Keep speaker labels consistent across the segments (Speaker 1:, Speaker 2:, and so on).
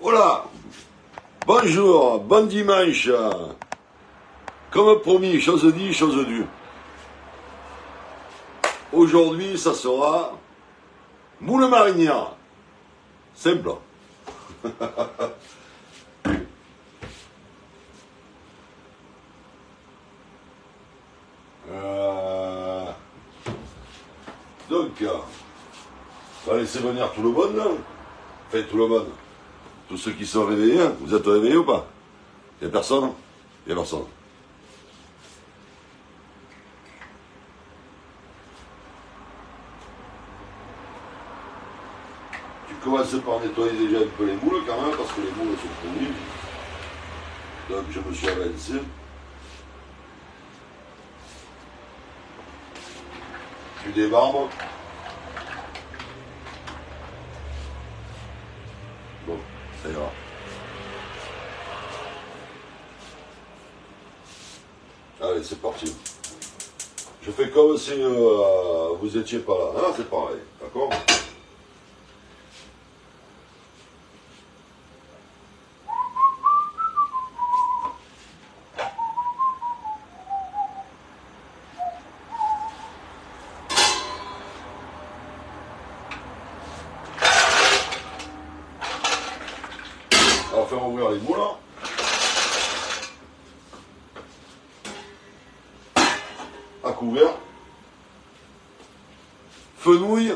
Speaker 1: Voilà, bonjour, bon dimanche. Comme promis, chose dit, chose due. Aujourd'hui, ça sera moule marinière. Simple. Donc, on va laisser venir tout le monde, là. Enfin, tout le monde. Tous ceux qui sont réveillés, vous êtes réveillés ou pas? Il n'y a personne? Il n'y a personne. Tu commences par nettoyer déjà un peu les moules quand même, parce que les moules sont pourris. Donc je me suis avancé. Tu débarbes. Bon, ça ira. Allez, c'est parti. Je fais comme si vous étiez pas là. Ah, c'est pareil, d'accord? On va faire ouvrir les moules. À couvert. Fenouil,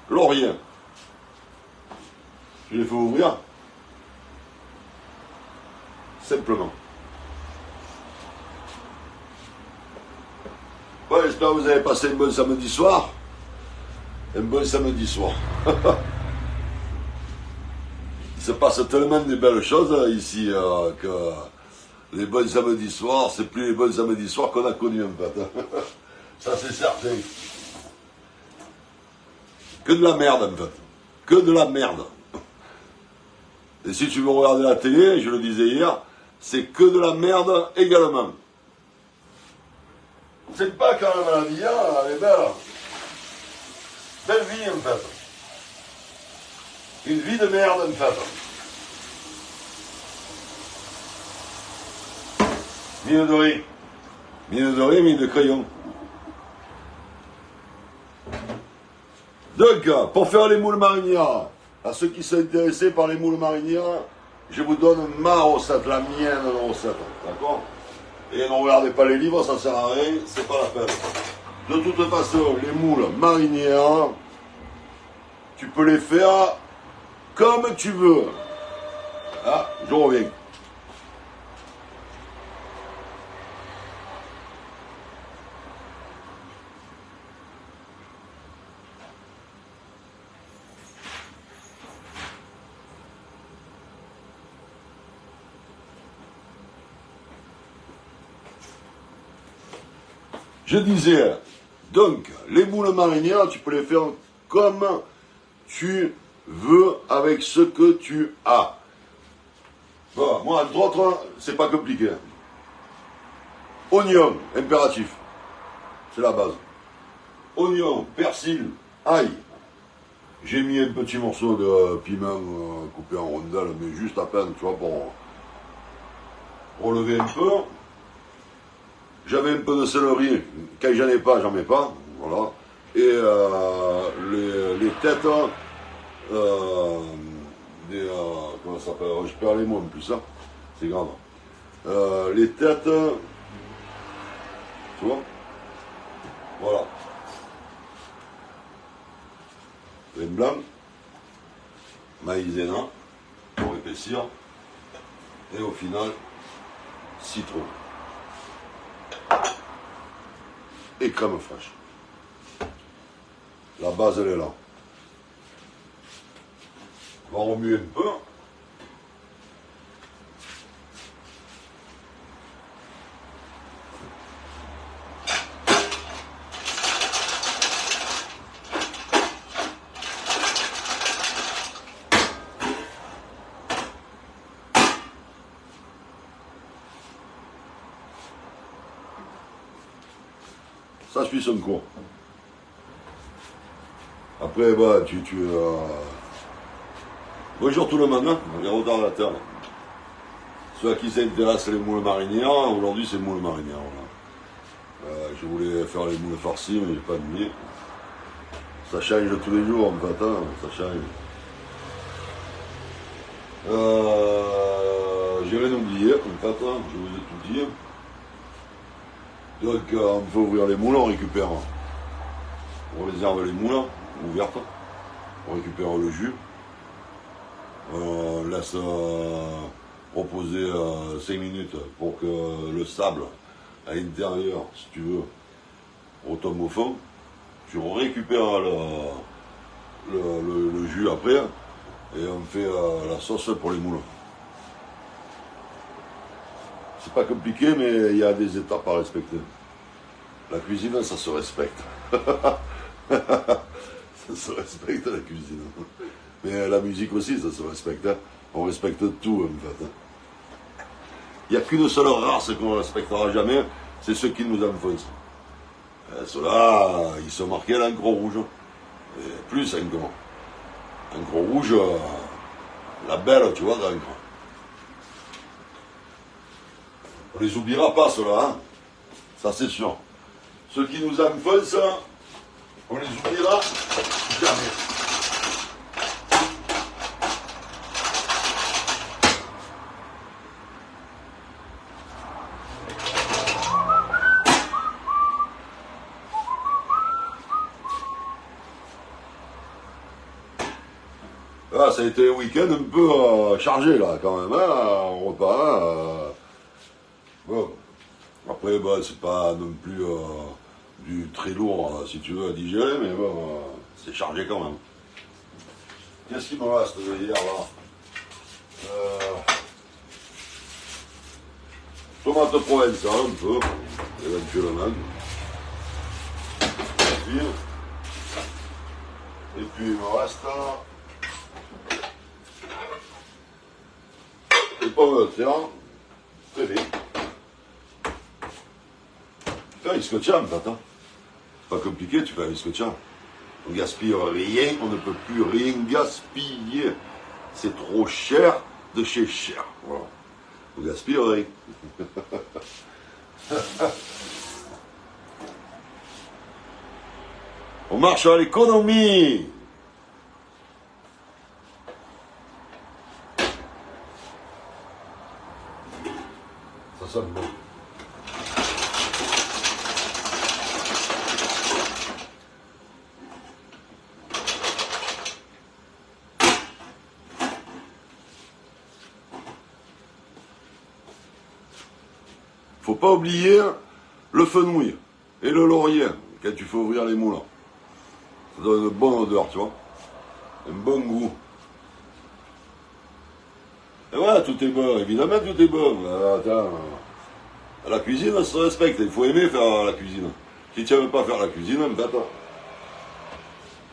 Speaker 1: laurier. Je les fais ouvrir. Simplement. Bon, j'espère que vous avez passé un bon samedi soir. Un bon samedi soir. Il se passe tellement de belles choses ici que les bons samedis soirs, c'est plus les bons samedis soirs qu'on a connus en fait. Ça c'est certain. Que de la merde en fait. Que de la merde. Et si tu veux regarder la télé, je le disais hier, c'est que de la merde également. C'est pas quand même la vie, hein, elle est belle. Belle vie en fait. Une vie de merde en fait. Mine de riz. Mine de riz, mine de crayon. Donc, pour faire les moules marinières, à ceux qui sont intéressés par les moules marinières, je vous donne ma recette, la mienne de recette. D'accord? Et ne regardez pas les livres, ça sert à rien, c'est pas la peine. De toute façon, les moules marinières, tu peux les faire comme tu veux. Ah, je reviens. Je disais, donc, les moules marinières, tu peux les faire comme tu veux, avec ce que tu as. Bon, moi, entre autres, c'est pas compliqué. Oignon, impératif. C'est la base. Oignon, persil, ail. J'ai mis un petit morceau de piment coupé en rondelles, mais juste à peine, tu vois, pour relever un peu. J'avais un peu de céleri, quand j'en ai pas, j'en mets pas, voilà. Et les têtes, comment ça s'appelle? Je perds les mots en plus, hein. C'est grave. Les têtes, tu vois? Voilà. Vin blanc, maïzena, pour épaissir, et au final, citron. et crème fraîche. La base, elle est là. On va remuer un peu. Ça suit son cours. Après, bah, bonjour tout le monde, hein, les retardateurs. Ceux à qui s'intéressent les moules marinières, aujourd'hui c'est moules marinières. Voilà. Je voulais faire les moules farcies, mais j'ai pas de miel. Ça change tous les jours en fait, hein, ça change. J'ai rien oublié, en fait, hein, je vous ai tout dit. Donc on peut ouvrir les moules, on récupère. On réserve les moules ouvertes, on récupère le jus, on laisse reposer 5 minutes pour que le sable à l'intérieur, si tu veux, retombe au fond. Tu récupères le jus après et on fait la sauce pour les moules. C'est pas compliqué, mais il y a des étapes à respecter. La cuisine, ça se respecte. Ça se respecte la cuisine. Mais la musique aussi, ça se respecte. Hein. On respecte tout, en fait. Il n'y a qu'une seule race qu'on ne respectera jamais, c'est ceux qui nous enfoncent. Ceux-là, ils sont marqués à l'encre rouge. Et plus encore. Encre rouge, la belle, tu vois, d'encre. On les oubliera pas, ceux-là, hein. Ça, c'est sûr. Ceux qui nous enfoncent, on les oubliera jamais. Ah, ça a été un week-end un peu chargé, là, quand même, hein, en repas. Bon. Après, bah, c'est pas non plus du très lourd, si tu veux, à digérer, mais bon, c'est chargé quand même. Qu'est-ce qu'il me reste de hier, là tomate provençale, un peu, éventuellement. Et puis, il me reste les pommes de terre, très bien. Fais un scotcha, en fait. Hein. Pas compliqué, tu fais un scotcha. On gaspille rien, on ne peut plus rien gaspiller. C'est trop cher de chez cher. Voilà. On gaspille rien. On marche à l'économie. Ça sonne bon. Faut pas oublier le fenouil et le laurier quand tu fais ouvrir les moulins. Ça donne une bonne odeur, tu vois. Un bon goût. Et voilà, tout est bon, évidemment tout est bon. Attends, la cuisine, ça se respecte, il faut aimer faire la cuisine. Si tu n'aimes pas faire la cuisine, attends,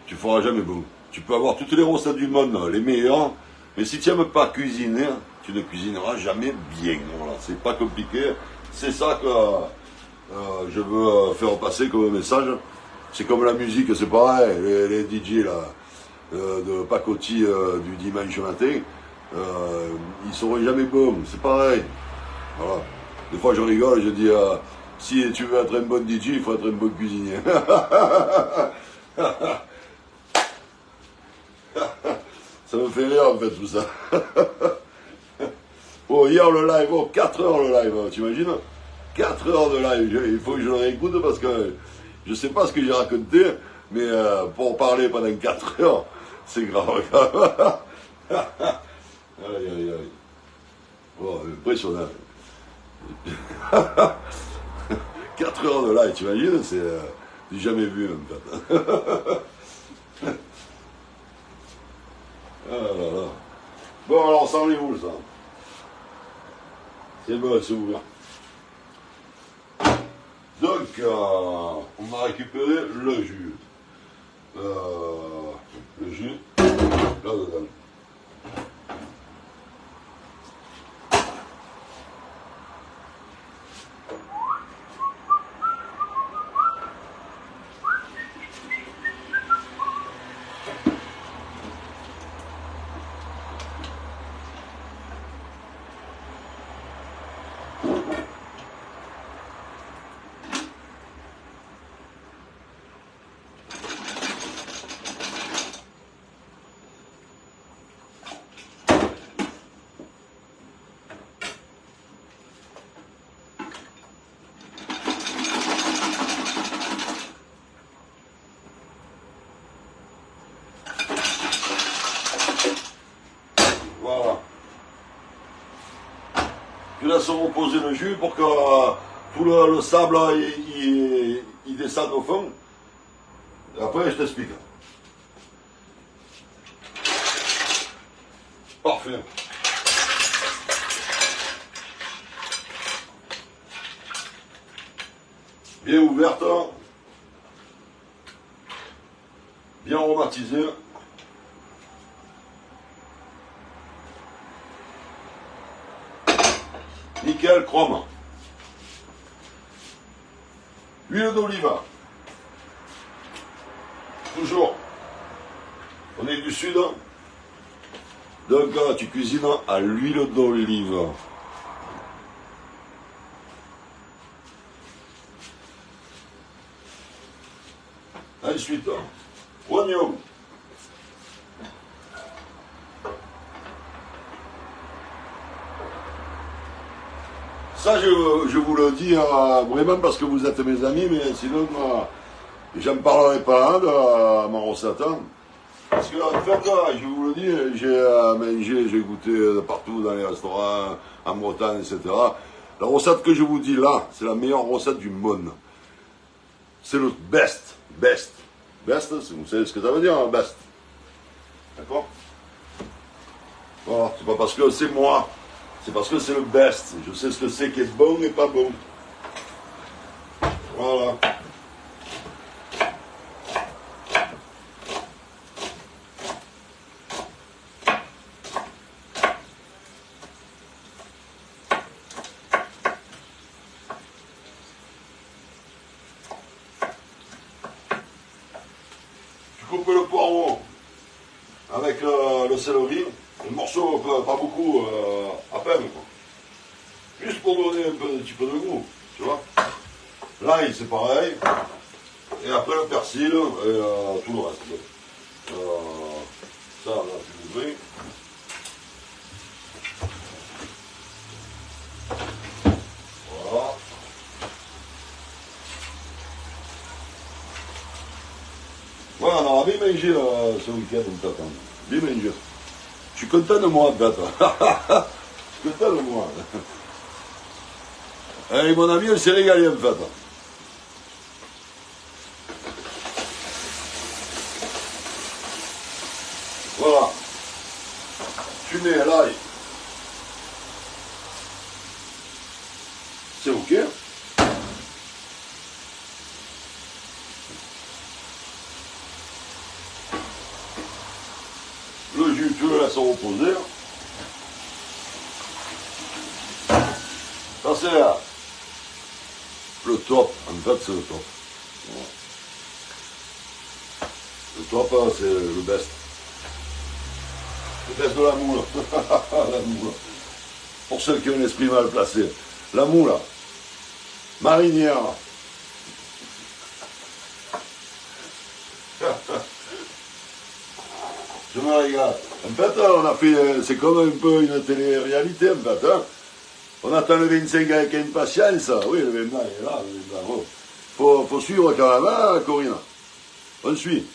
Speaker 1: tu ne feras jamais bon. Tu peux avoir toutes les recettes du monde, les meilleures, mais si tu n'aimes pas cuisiner, tu ne cuisineras jamais bien. Voilà, c'est pas compliqué. C'est ça que je veux faire passer comme message. C'est comme la musique, c'est pareil, les DJ là, de pacotille du dimanche matin, ils seront jamais bons, c'est pareil. Voilà. Des fois je rigole, je dis, si tu veux être un bon DJ, il faut être un bon cuisinier. Ça me fait rire en fait tout ça. Oh, hier le live, 4 heures le live, t'imagines 4 heures de live, il faut que je le réécoute parce que je sais pas ce que j'ai raconté, mais pour parler pendant 4 heures, c'est grave. Aïe, aïe, aïe. Oh, impressionnant. 4 heures de live, t'imagines, c'est du jamais vu en fait. Ah là là. Bon alors ça en est où ça? C'est bon, c'est ouvert. Donc on a récupéré le jus. Le jus là-dedans. Voilà. Je laisse reposer le jus pour que tout le sable il descende au fond. Et après je t'explique. Parfait. Bien ouverte. Bien aromatisée. Nickel, chrome. Huile d'olive. Toujours. On est du sud. Donc tu cuisines à l'huile d'olive. Ensuite, oignon. Ça, je vous le dis vraiment parce que vous êtes mes amis, mais sinon, j'en parlerai pas de ma recette. Parce que, en fait, je vous le dis, j'ai mangé, j'ai goûté partout dans les restaurants, en Bretagne, etc. La recette que je vous dis là, c'est la meilleure recette du monde. C'est le best. Best. Best, vous savez ce que ça veut dire, best. D'accord? Voilà, c'est pas parce que c'est moi. C'est parce que c'est le best. Je sais ce que c'est qui est bon et pas bon. Voilà. Tu coupes le poireau avec le céleri. Un morceau, pas beaucoup, à peine, quoi. Juste pour donner un petit peu de goût, tu vois. L'ail, c'est pareil. Et après le persil et tout le reste. Ça, là, tu l'ouvres. Voilà. Voilà, on a bien mangé ce week-end, en fait. Bien mangé. Je suis content de moi, en fait. Je suis content de moi. Et mon ami, elle s'est régalée, en fait. Voilà. Tu mets l'ail. C'est OK. Le jus, tu le laisses reposer. Ça, c'est le top. En fait, c'est le top. Le top, c'est le best. Le best de la moule. La moule. Pour ceux qui ont l'esprit mal placé. La moule. Marinière. Je me régale. En fait, on a fait, c'est comme un peu une télé-réalité, en fait. Hein. On attend le 25 avec impatience. Oui, le 25 est là, le 25. Oh. Faut suivre quand même, hein, Corinne. On suit.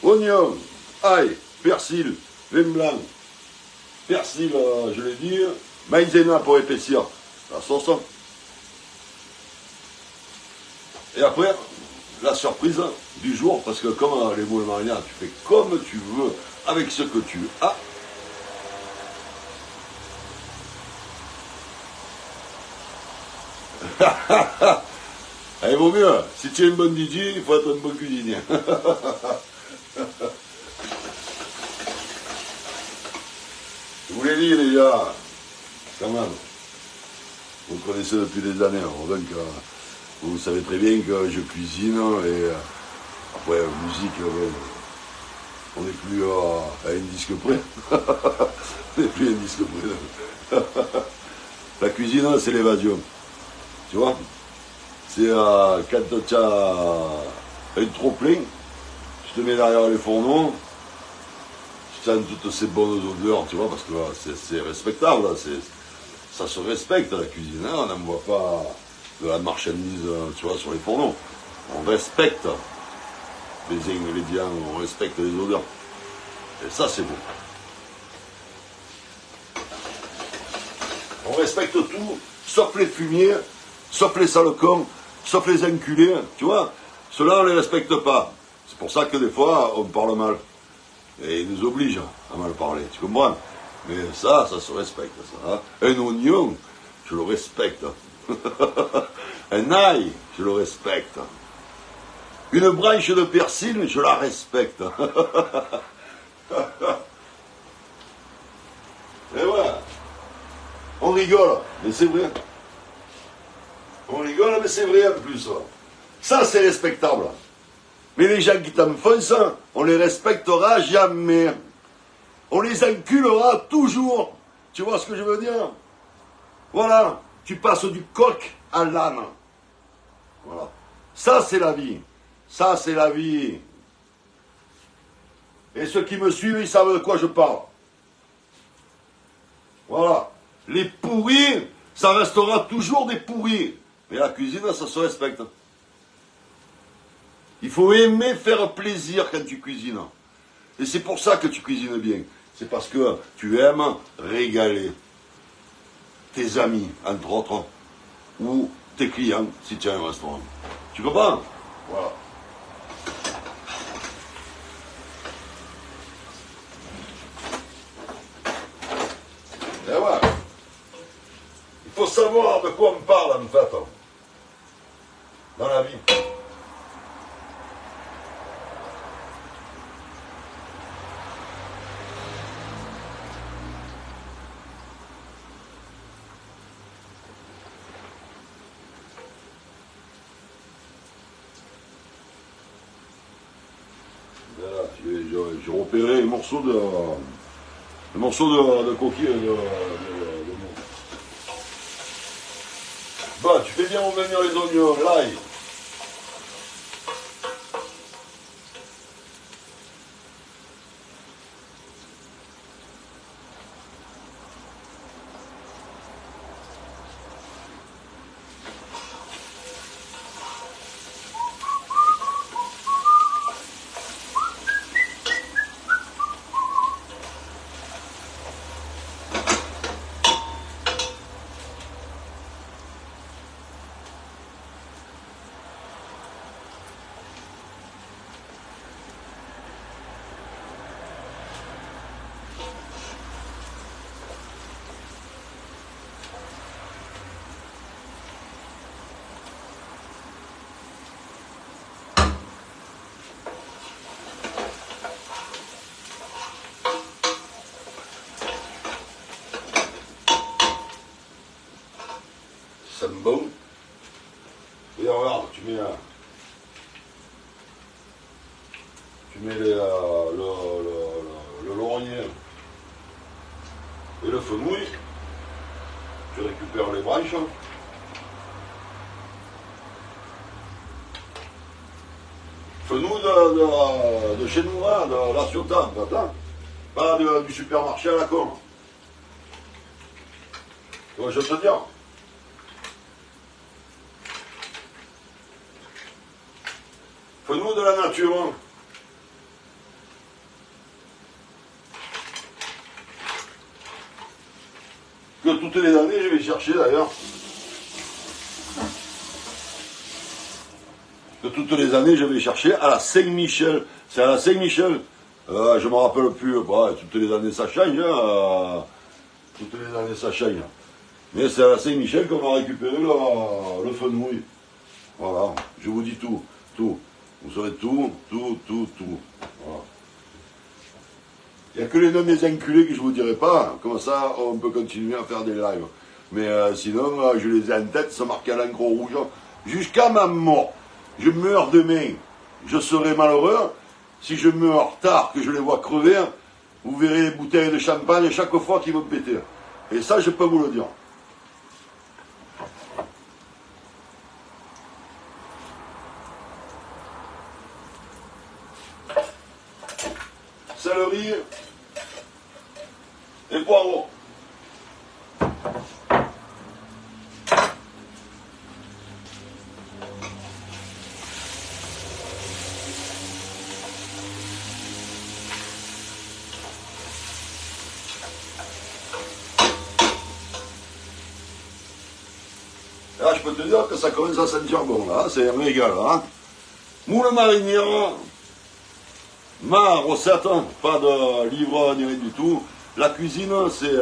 Speaker 1: Oignon, ail, persil, vin blanc. Persil, je l'ai dit. Maïzena pour épaissir la sauce. Et après, la surprise du jour, parce que comme les moules marinières, tu fais comme tu veux, avec ce que tu as. Il vaut mieux, si tu es un bon DJ, il faut être un bon cuisinier. Je vous l'ai dit les gars, quand même, vous me connaissez depuis des années, donc vous savez très bien que je cuisine et après musique, on n'est plus à un disque près. On n'est plus à un disque près. La cuisine, c'est l'évasion, tu vois. C'est quand tu as un trop plein, tu te mets derrière les fourneaux, tu sens toutes ces bonnes odeurs, tu vois, parce que c'est respectable, ça se respecte la cuisine, hein, on n'envoie pas de la marchandise, tu vois, sur les fourneaux. On respecte les ingrédients, on respecte les odeurs. Et ça, c'est beau. On respecte tout, sauf les fumiers, sauf les salcons, sauf les enculés, tu vois. Ceux-là, on ne les respecte pas. C'est pour ça que des fois, on parle mal. Et ils nous obligent à mal parler, tu comprends? Mais ça se respecte, ça. Hein. Un oignon, je le respecte. Un ail, je le respecte. Une branche de persil, je la respecte. Et voilà. On rigole, mais c'est vrai. On rigole, mais c'est vrai en plus. Ça, c'est respectable. Mais les gens qui t'enfoncent, on les respectera jamais. On les enculera toujours. Tu vois ce que je veux dire? Voilà. Tu passes du coq à l'âne. Voilà. Ça, c'est la vie. Ça, c'est la vie. Et ceux qui me suivent, ils savent de quoi je parle. Voilà. Les pourris, ça restera toujours des pourris. Mais la cuisine, ça se respecte. Il faut aimer faire plaisir quand tu cuisines. Et c'est pour ça que tu cuisines bien. C'est parce que tu aimes régaler tes amis, entre autres, ou tes clients, si tu as un restaurant. Tu comprends? Voilà. Et voilà. Il faut savoir de quoi on parle, en fait, dans la vie. Voilà, j'ai repéré un morceau de coquille de mousse. Bah, tu fais bien revenir les oignons, l'ail. Ça me bon. Et regarde, tu mets le laurier et le fenouil. Tu récupères les branches. Fenouil de chez nous, hein, de la Ciotat, pas du supermarché à la con. Tu vois, je te dis. Fenouil de la nature. Que toutes les années, je vais chercher d'ailleurs. que toutes les années je vais chercher à la Saint-Michel. C'est à la Saint-Michel. Je me rappelle plus. Bah, toutes les années ça change. Toutes les années ça change. Mais c'est à la Saint-Michel qu'on a récupéré le fenouil. Voilà. Je vous dis tout. Tout. Vous saurez tout. Voilà. Il n'y a que les noms des enculés que je ne vous dirai pas. Comme ça, on peut continuer à faire des lives. Mais sinon, je les ai en tête, ça marqué à l'encre rouge. Jusqu'à ma mort. Je meurs demain. Je serai malheureux. Si je meurs tard, que je les vois crever, vous verrez les bouteilles de champagne chaque fois qu'ils vont péter. Et ça, je peux vous le dire. Céleri et poireaux. Là, je peux te dire que ça commence à sentir bon, là, c'est un régal, hein. Moule marinière, ma recette, pas de livre ni rien du tout. La cuisine, c'est,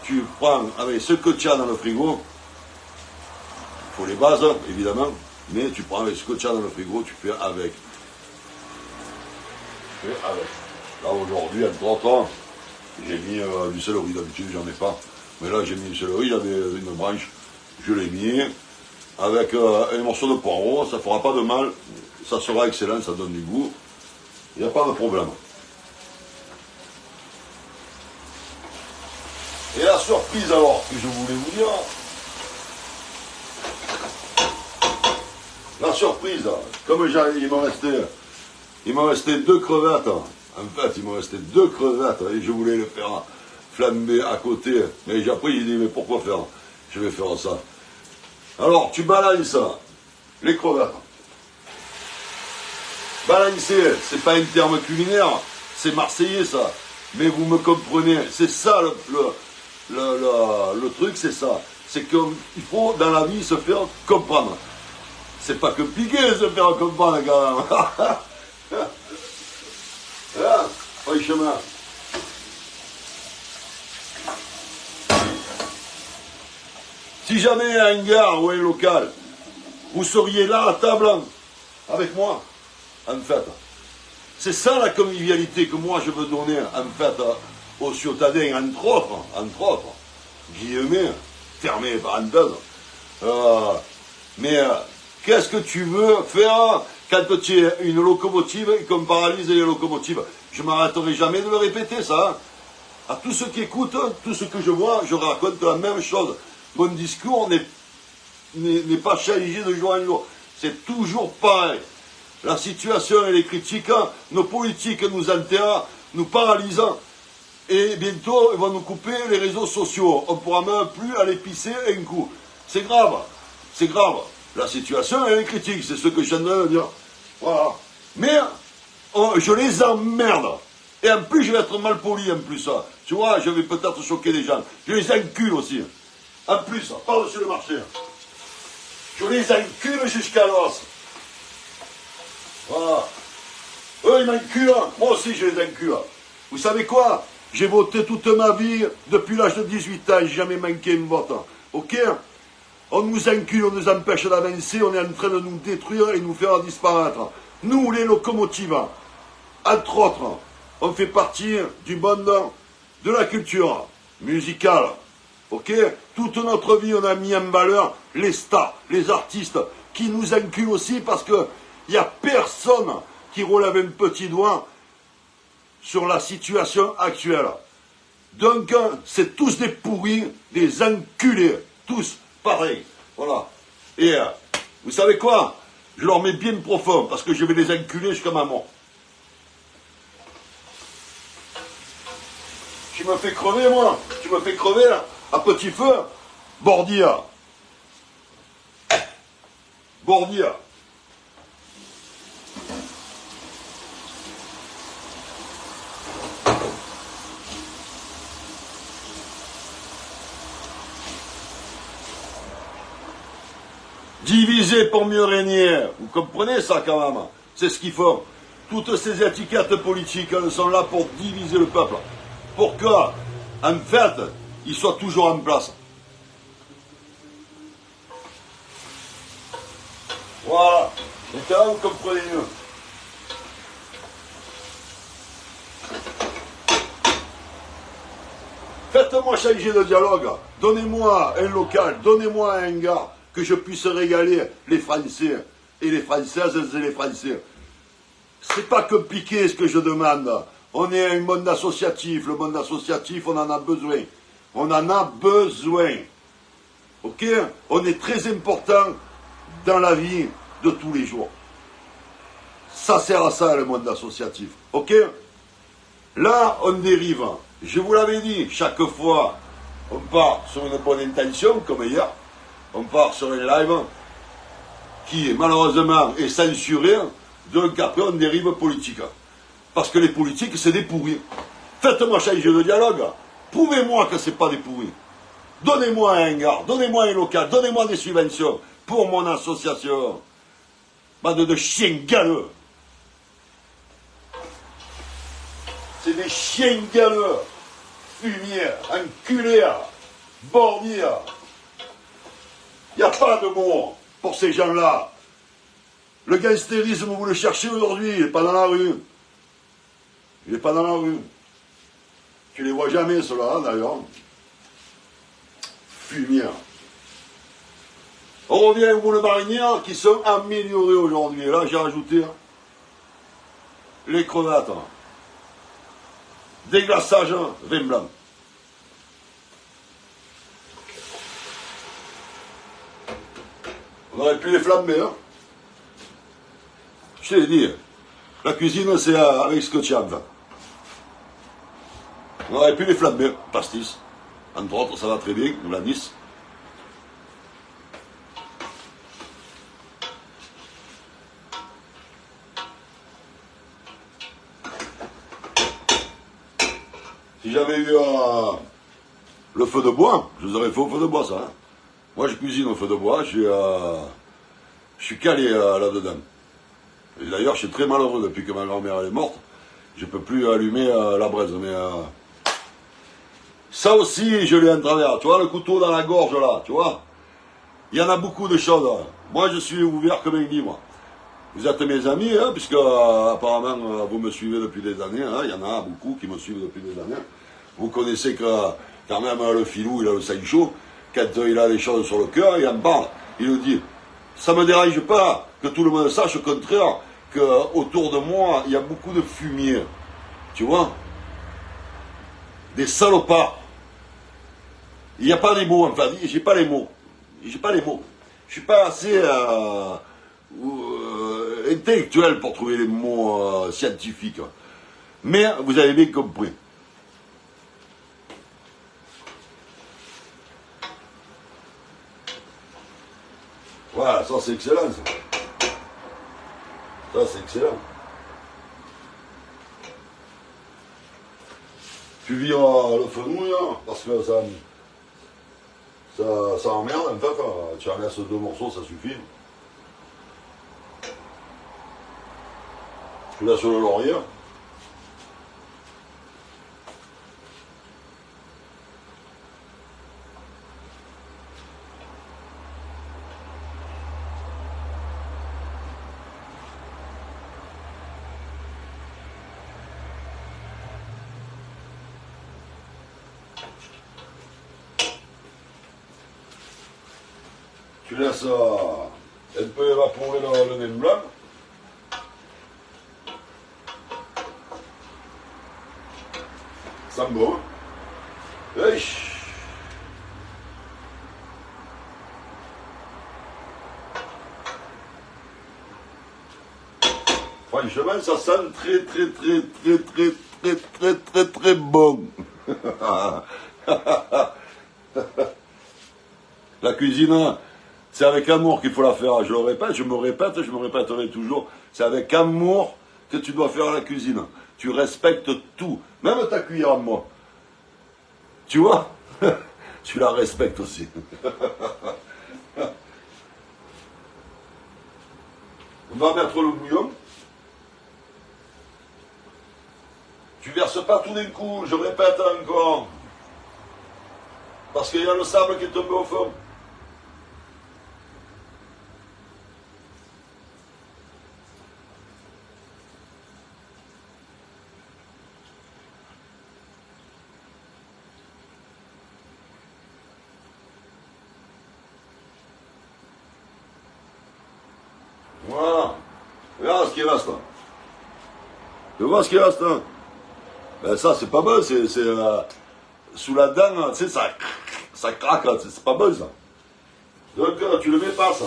Speaker 1: tu prends avec ce que tu as dans le frigo, il faut les bases, évidemment, mais tu prends avec ce que tu as dans le frigo, tu fais avec. Tu fais avec. Là, aujourd'hui, entre autres, j'ai mis du céleri, d'habitude, j'en ai pas. Mais là, j'ai mis du céleri, j'avais une branche. Je l'ai mis avec un morceau de poireau, ça ne fera pas de mal, ça sera excellent, ça donne du goût, il n'y a pas de problème. Et la surprise alors que je voulais vous dire, la surprise, comme il m'en restait 2 crevettes, en fait il m'en restait 2 crevettes et je voulais le faire flamber à côté, mais après j'ai dit mais pourquoi faire, je vais faire ça. Alors, tu balances les crevettes. Balancer, c'est pas un terme culinaire, c'est marseillais ça. Mais vous me comprenez, c'est ça le truc, c'est ça. C'est qu'il faut dans la vie se faire comprendre. C'est pas compliqué de se faire comprendre quand même. Hein, franchement. Si jamais un gars ou un local, vous seriez là à table avec moi, en fait. C'est ça la convivialité que moi je veux donner, en fait, aux ciotadins, entre autres, guillemets, fermez parenthèse. Mais qu'est-ce que tu veux faire quand tu es une locomotive et qu'on paralyse les locomotives? Je ne m'arrêterai jamais de le répéter, ça. Hein. À tous ceux qui écoutent, tout ce que je vois, je raconte la même chose. Mon discours n'est pas changé de jour en jour. C'est toujours pareil. La situation, elle est critique. Nos politiques nous enterrent, nous paralysent. Et bientôt, ils vont nous couper les réseaux sociaux. On ne pourra même plus aller pisser un coup. C'est grave. C'est grave. La situation, elle est critique. C'est ce que je viens de dire. Voilà. Mais, je les emmerde. Et en plus, je vais être mal poli en plus. Tu vois, je vais peut-être choquer les gens. Je les encule aussi. En plus, par-dessus le marché. Je les encule jusqu'à l'os. Voilà. Eux, ils m'enculent. Moi aussi, je les encule. Vous savez quoi? J'ai voté toute ma vie, depuis l'âge de 18 ans, j'ai jamais manqué un vote. Ok? On nous encule, on nous empêche d'avancer, on est en train de nous détruire et nous faire disparaître. Nous, les locomotives, entre autres, on fait partie du monde de la culture musicale. Ok? Toute notre vie, on a mis en valeur les stars, les artistes, qui nous enculent aussi parce qu'il n'y a personne qui relève un petit doigt sur la situation actuelle. Donc, c'est tous des pourris, des enculés, tous pareils. Voilà. Et vous savez quoi? Je leur mets bien profond parce que je vais les enculer jusqu'à ma mort. Tu me fais crever, moi. Tu me fais crever, là, à petit feu. Bordia. Bordia. Diviser pour mieux régner. Vous comprenez ça quand même? C'est ce qu'ils font. Toutes ces étiquettes politiques, elles sont là pour diviser le peuple. Pour que, en fait, ils soient toujours en place. Voilà. Et quand vous comprenez mieux. Faites-moi changer de dialogue. Donnez-moi un local, donnez-moi un gars que je puisse régaler les Français et les Françaises et les Français. C'est pas compliqué ce que je demande. On est un monde associatif. Le monde associatif, on en a besoin. On en a besoin. Ok? On est très important dans la vie de tous les jours. Ça sert à ça, le monde associatif. Ok? Là, on dérive. Je vous l'avais dit, chaque fois, on part sur une bonne intention, comme hier. On part sur un live qui, malheureusement, est censuré. Donc après, on dérive politique. Parce que les politiques, c'est des pourris. Faites-moi changer de dialogue. Prouvez-moi que c'est pas des pourris. Donnez-moi un gars, donnez-moi un local, donnez-moi des subventions pour mon association. Bande de chiens galeux. C'est des chiens galeux. Fumiers, enculés, bordiers. Il n'y a pas de mots pour ces gens-là. Le gangstérisme, vous le cherchez aujourd'hui, il n'est pas dans la rue. Il n'est pas dans la rue. Tu les vois jamais, ceux-là, d'ailleurs. Fumiers. On revient aux moules marinières qui sont améliorées aujourd'hui. Là, j'ai rajouté les crevettes. Déglaçage, vin blanc. On aurait pu les flamber. Hein. Je t'ai dit, la cuisine, c'est avec ce que tu as. On aurait pu les flamber, pastis. Entre autres, ça va très bien, nous l'a dit. Si j'avais eu le feu de bois, je vous aurais fait au feu de bois, ça. Hein. Moi, je cuisine au feu de bois, je suis calé là-dedans. Et d'ailleurs, je suis très malheureux depuis que ma grand-mère est morte. Je ne peux plus allumer la braise. Mais ça aussi, je l'ai en travers. Tu vois, le couteau dans la gorge, là, tu vois. Il y en a beaucoup de choses. Moi, je suis ouvert comme un livre. Vous êtes mes amis, hein, puisque apparemment, vous me suivez depuis des années. Hein, il y en a beaucoup qui me suivent depuis des années. Vous connaissez que, quand même, le filou, il a le sang chaud. Quand il a les choses sur le cœur, il en parle. Il nous dit, ça ne me dérange pas que tout le monde sache, au contraire, qu'autour de moi, il y a beaucoup de fumier. Tu vois? Des salopards. Il n'y a pas les mots, enfin, j'ai pas les mots. J'ai pas les mots. Je suis pas assez intellectuel pour trouver les mots scientifiques. Mais vous avez bien compris. Voilà, ça c'est excellent. Ça c'est excellent. Tu vires le fenouil, hein, parce que ça emmerde en fait. Tu en laisses 2 morceaux, ça suffit. Tu laisses le laurier. Tu laisses un peu évaporer le vin blanc. Ça me va. Franchement, ça sent très bon. La cuisine, c'est avec amour qu'il faut la faire. Je le répète, je me répéterai toujours. C'est avec amour que tu dois faire la cuisine. Tu respectes tout, même ta cuillère en moi. Tu vois? Tu la respectes aussi. On va mettre le bouillon. Tu verses pas tout d'un coup, je répète encore. Parce qu'il y a le sable qui est tombé au fond. Voilà. Regarde ce qui reste là. Tu vois ce qui reste là? Ben ça, c'est pas bon, c'est sous la dent, tu sais, ça craque, c'est pas bon ça. Donc tu le mets pas ça.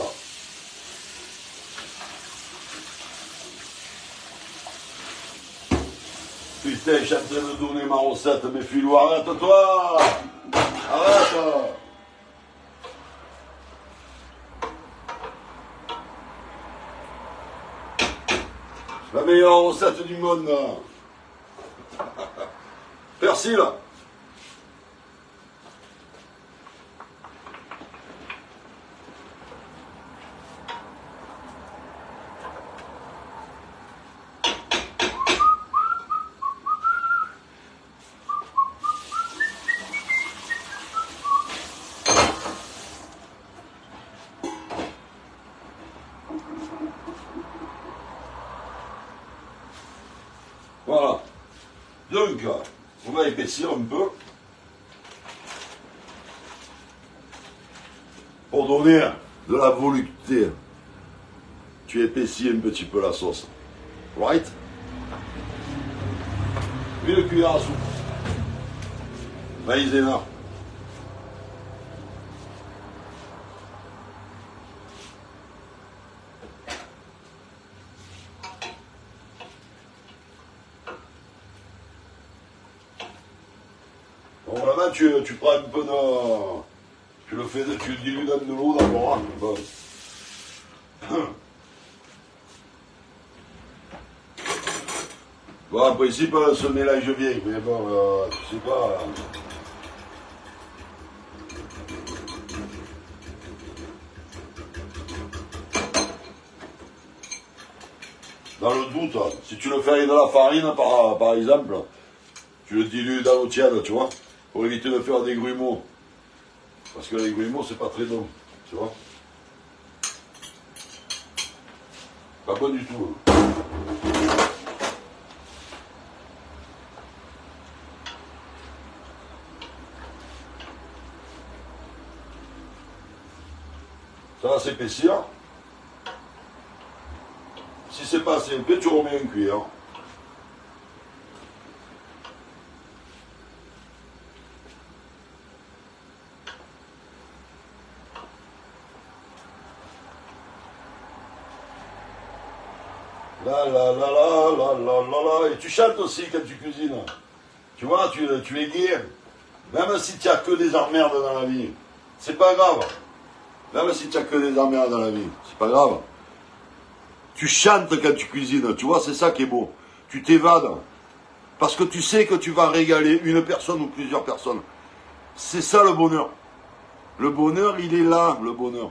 Speaker 1: Putain, je suis en train de donner ma recette, mes filous, arrête-toi! Arrête! La meilleure recette du monde. Persil. Voilà. Donc, on va épaissir un peu. Pour donner de la volupté. Tu épaissis un petit peu la sauce. Right? Une cuillère à soupe. Maïzena. Bon, vraiment, tu prends un peu de... Tu le dilues dans de l'eau d'abord. Bon. Bon, en principe, ce mélange bien, mais bon, tu sais pas... Dans le doute, si tu le fais avec de la farine, par exemple, tu le dilues dans l'eau tiède, tu vois, pour éviter de faire des grumeaux. Parce que les grumeaux, c'est pas très bon, tu vois. Pas bon du tout. Ça va s'épaissir. Si c'est pas assez épais, tu remets une cuillère. La la la la la la la la. Et tu chantes aussi quand tu cuisines. Tu vois, tu es gai. Même si tu n'as que des emmerdes dans la vie. C'est pas grave. Même si tu n'as que des emmerdes dans la vie. C'est pas grave. Tu chantes quand tu cuisines. Tu vois, c'est ça qui est beau. Tu t'évades. Parce que tu sais que tu vas régaler une personne ou plusieurs personnes. C'est ça le bonheur. Le bonheur, il est là, le bonheur.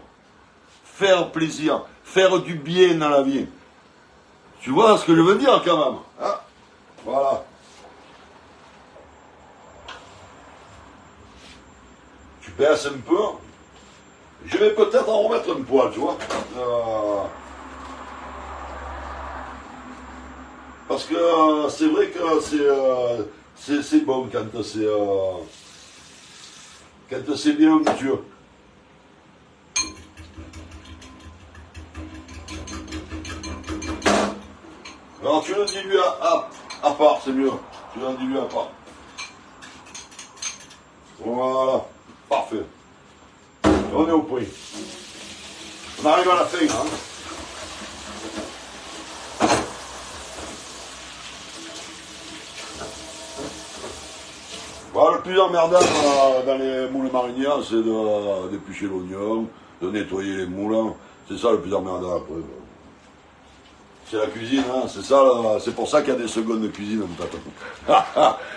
Speaker 1: Faire plaisir. Faire du bien dans la vie. Tu vois ce que je veux dire quand même, hein? Voilà. Tu baisses un peu. Je vais peut-être en remettre un poil, tu vois. Parce que c'est vrai que c'est bon quand c'est bien onctueux. Alors tu le dilues à part, c'est mieux. Tu le dilues à part. Voilà, parfait. On est au point. On arrive à la fin, hein. Voilà, le plus emmerdant dans les moules marinières, c'est d'éplucher l'oignon, de nettoyer les moules. C'est ça le plus emmerdant après. C'est la cuisine, hein, c'est ça, c'est pour ça qu'il y a des secondes de cuisine en fait.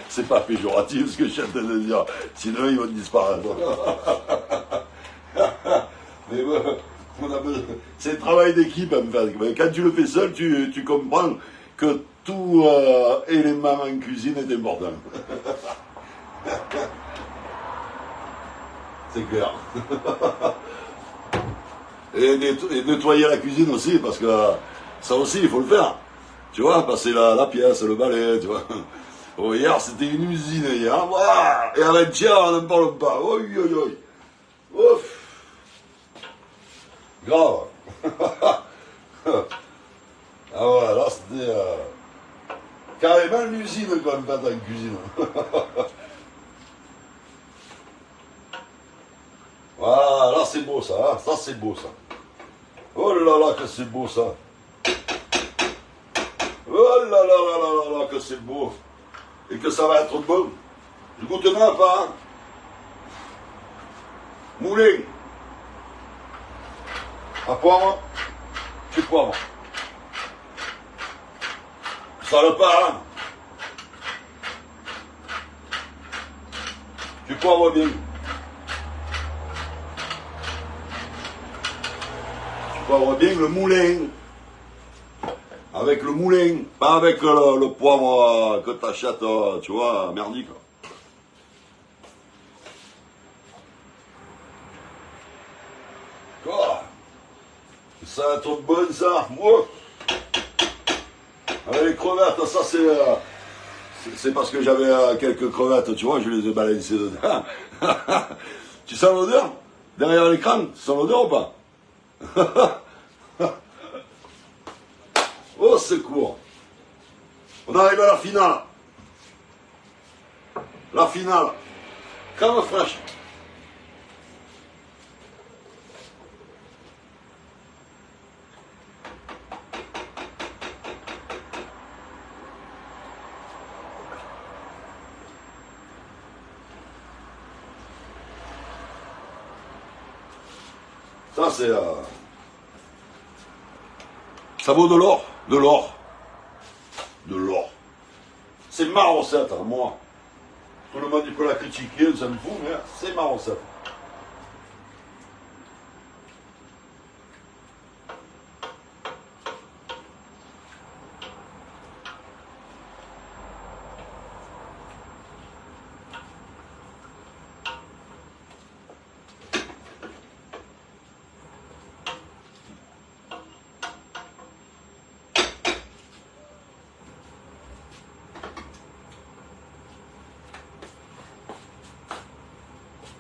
Speaker 1: C'est pas péjoratif ce que je suis en train de dire, sinon ils vont disparaître. Mais bon, c'est c'est travail d'équipe, en fait. Mais quand tu le fais seul, tu comprends que tout élément en cuisine est important. C'est clair. Et nettoyer la cuisine aussi, parce que ça aussi, il faut le faire. Tu vois, passer la pièce, le balai, tu vois. Oh, hier, c'était une usine, hier. Ouah, et avant-hier, on n'en parle pas. Oi, oi, oi. Ouf. Grave. Ah ouais, là, c'était carrément l'usine, quoi, en fait, en cuisine. Voilà, là, c'est beau, ça. Hein. Ça, c'est beau, ça. Oh là là, que c'est beau, ça. Oh là là là là là là, que c'est beau. Et que ça va être bon. Je goûte pas, hein. Moulin. À poivre. Tu poivre. Ça le pas, hein. Tu poivres bien. Tu poivres bien le moulin. Avec le moulin, pas avec le poivre que t'achètes, tu vois, merdique. Quoi? Ça va être bon, ça. Oh. Avec les crevettes, ça c'est parce que j'avais quelques crevettes, tu vois, je les ai balancées dedans. Tu sens l'odeur? Derrière l'écran, tu sens l'odeur ou pas? Oh, c'est court. On arrive à la finale. La finale. Crème fraîche. Ça, c'est... Ça vaut de l'or. De l'or. De l'or. C'est ma recette, hein, moi. Tout le monde il peut la critiquer, ça me fout, mais c'est ma recette.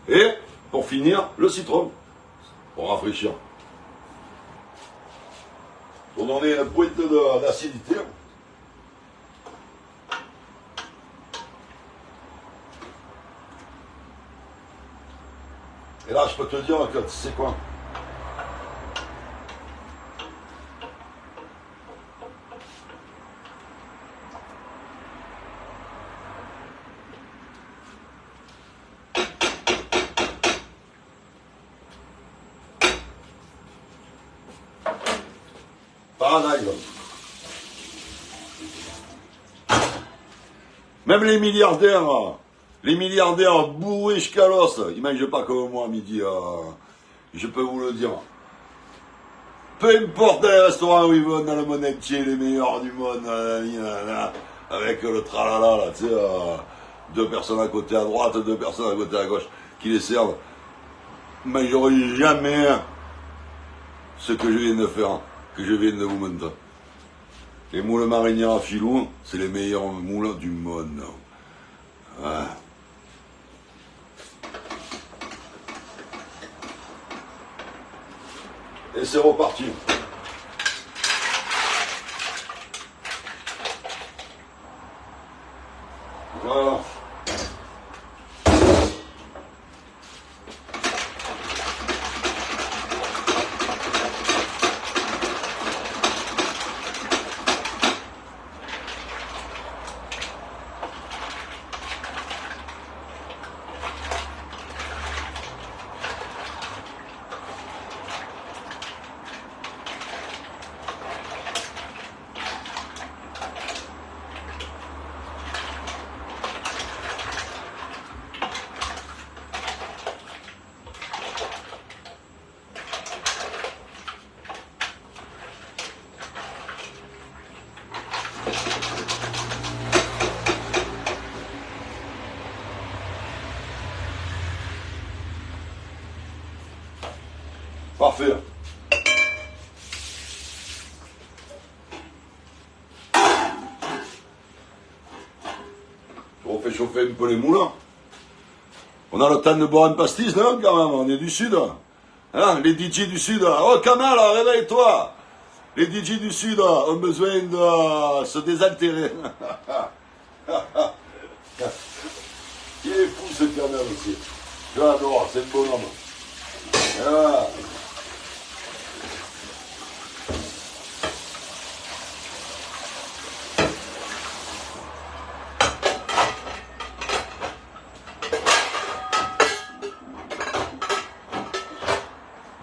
Speaker 1: Et, pour finir, le citron, pour rafraîchir. Pour donner une pointe d'acidité. Et là, je peux te dire que c'est quoi? Pareil. Même les milliardaires bourrés jusqu'à l'os, ils ne mangent pas comme moi à midi. Je peux vous le dire. Peu importe les restaurants où ils vont dans le monde entier, les meilleurs du monde, avec le tralala, là, tu sais, deux personnes à côté à droite, deux personnes à côté à gauche qui les servent. Mais j'aurais jamais ce que je viens de faire, que je viens de vous montrer. Les moules marinières à filou, c'est les meilleurs moules du monde. Ouais. Et c'est reparti. Voilà. Parfait. On fait chauffer un peu les moulins. On a le temps de boire un pastis, non, quand même, on est du Sud. Hein, les DJ du Sud. Oh, Kamal, réveille-toi. Les DJ du Sud ont besoin de se désaltérer. Il est fou, ce Kamel aussi. Je l'adore, c'est le bonhomme. Ah.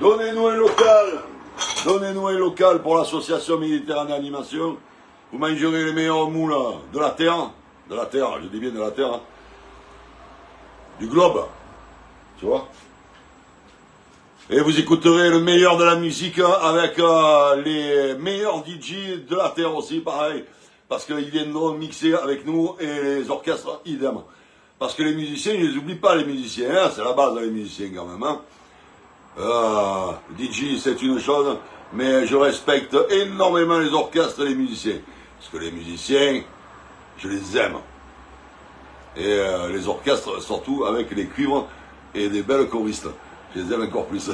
Speaker 1: Donnez-nous un local. Donnez-nous un local pour l'association Méditerranée Animation. Vous mangerez les meilleurs moules de la terre. De la terre, je dis bien de la terre. Hein. Du globe. Tu vois. Et vous écouterez le meilleur de la musique avec les meilleurs DJ de la terre aussi, pareil. Parce qu'ils viendront mixer avec nous et les orchestres, idem. Parce que les musiciens, je ne les oublie pas, les musiciens. Hein, c'est la base, les musiciens, quand même. Hein. DJ, c'est une chose, mais je respecte énormément les orchestres et les musiciens. Parce que les musiciens, je les aime. Et les orchestres, surtout avec les cuivres et des belles choristes. Je les aime encore plus.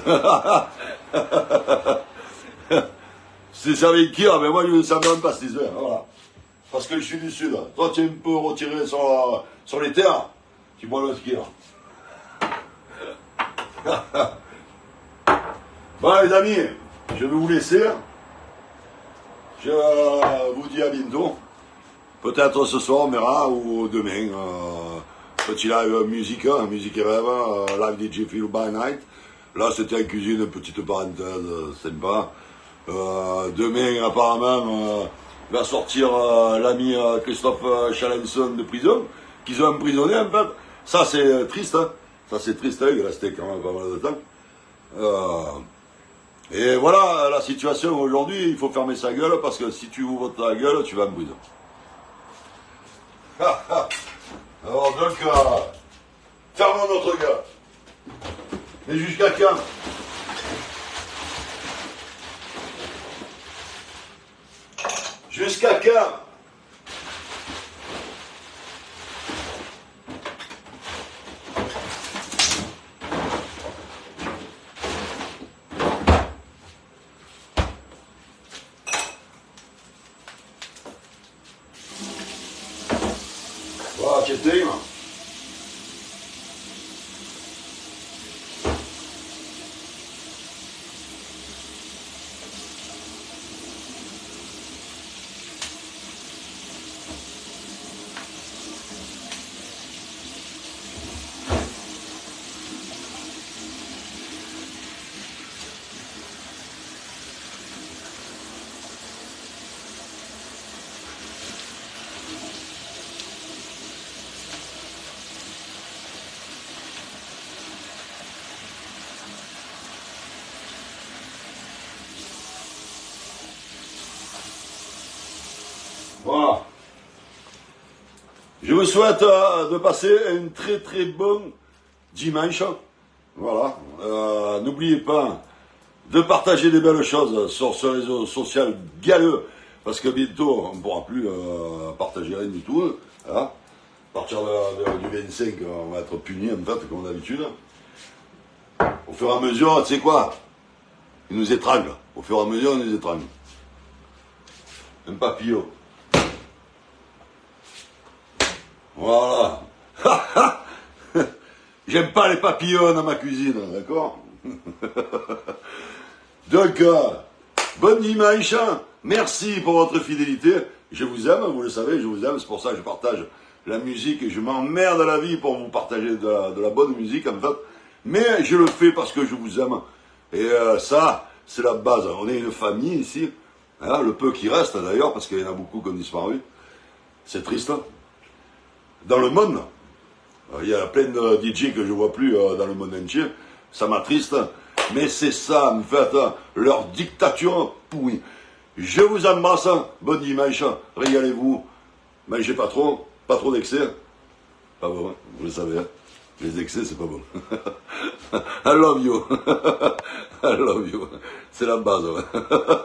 Speaker 1: C'est ça avec qui, mais moi je ne savais même pas ces heures. Voilà. Parce que je suis du Sud. Toi tu es un peu retiré sur les terres. Tu bois le ski. Bon les amis, je vais vous laisser. Je vous dis à bientôt. Peut-être ce soir on verra ou demain. Petit live musique et rêve, live DJ Feel by Night. Là c'était en cuisine, une petite parenthèse sympa. Demain apparemment va sortir l'ami Christophe Chalenson de prison, qu'ils ont emprisonné en fait. Ça c'est triste, hein. Ça c'est triste, il est resté quand même pas mal de temps. Et voilà la situation aujourd'hui, il faut fermer sa gueule parce que si tu ouvres ta gueule, tu vas en prison. Alors donc, fermons notre gueule. Mais jusqu'à quand? Jusqu'à quand? Voilà, c'est terrible. Voilà. Je vous souhaite de passer un très très bon dimanche. Voilà. N'oubliez pas de partager des belles choses sur ce réseau social galeux. Parce que bientôt, on ne pourra plus partager rien du tout. Hein. À partir du 25, on va être puni en fait, comme d'habitude. Au fur et à mesure, tu sais quoi? Ils nous étranglent. Au fur et à mesure, ils nous étranglent. Un papillon. Voilà. J'aime pas les papillons dans ma cuisine, d'accord? Donc, bon dimanche. Merci pour votre fidélité. Je vous aime, vous le savez, je vous aime. C'est pour ça que je partage la musique et je m'emmerde à la vie pour vous partager de la bonne musique, en fait. Mais je le fais parce que je vous aime. Et ça, c'est la base. On est une famille ici. Hein, le peu qui reste, d'ailleurs, parce qu'il y en a beaucoup qui ont disparu. C'est triste. Dans le monde, il y a plein de DJ que je ne vois plus dans le monde entier. Ça m'attriste. Mais c'est ça, en fait, leur dictature pourrie. Je vous embrasse. Bon dimanche. Régalez-vous. Mangez pas trop d'excès. Pas bon, vous le savez. Les excès, c'est pas bon. I love you. I love you. C'est la base. Ouais.